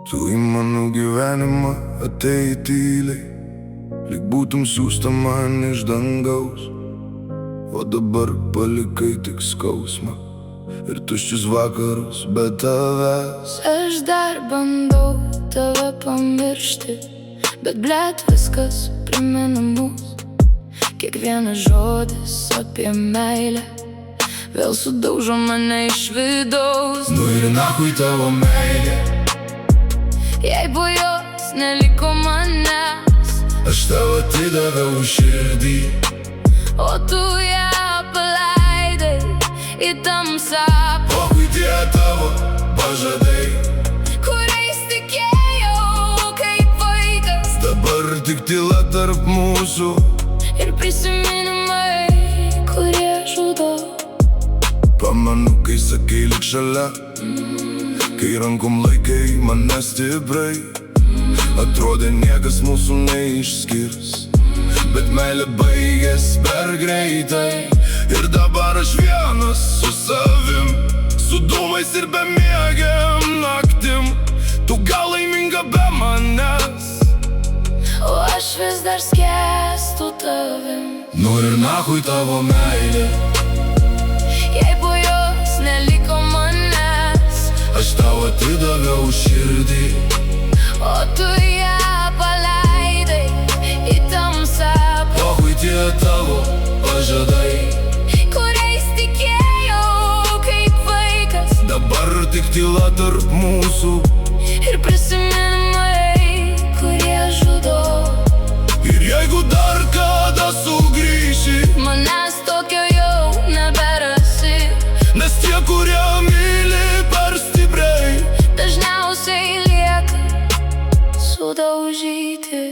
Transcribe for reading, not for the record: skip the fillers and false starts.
Tu į mano gyvenimą atėjai tyliai, lyg būtum siųsta man iš dangaus. O dabar palikai tik skausmą ir tuščius vakarus be tavęs. Aš dar bandau tave pamiršti, bet blet viskas primena mus. Kiekvienas žodis apie meilę vėl sudaužo mane iš vidaus. Nu ir nachui tavo meilė, jei po jos neliko manęs, aš tau atidaviau širdį, o tu ją paleidai į tamsą. Pochui tie tavo pažadai, kuriais tikėjau kaip vaikas, dabar tik tyla tarp mūsų ir prisiminimai, kurie žudo. Pamenu, kai sakei lik šalia, kai rankom laikai mane stiprai. Atrodė niekas mūsų neišskirs, bet meilė baigės per greitai. Ir dabar aš vienas su savim, su dūmais ir bemiegiam naktim. Tu gal laiminga be manęs, O aš vis dar skęstu tavim. nu ir nachui tavo meilė, Jei po jos neliko manęs, aš tau atidaviau širdį, o tu ją paleidai į tamsą. pochui tie tavo pažadai, Kuriais tikėjau kaip vaikas, dabar tik tyla tarp mūsų ir prisiminimai, kurie žudo. ir jeigu dar kada sugrįši, Manęs tokio jau neberasi, nes tie, kurie myli per stipriai, dažniausiai lieka sudaužyti.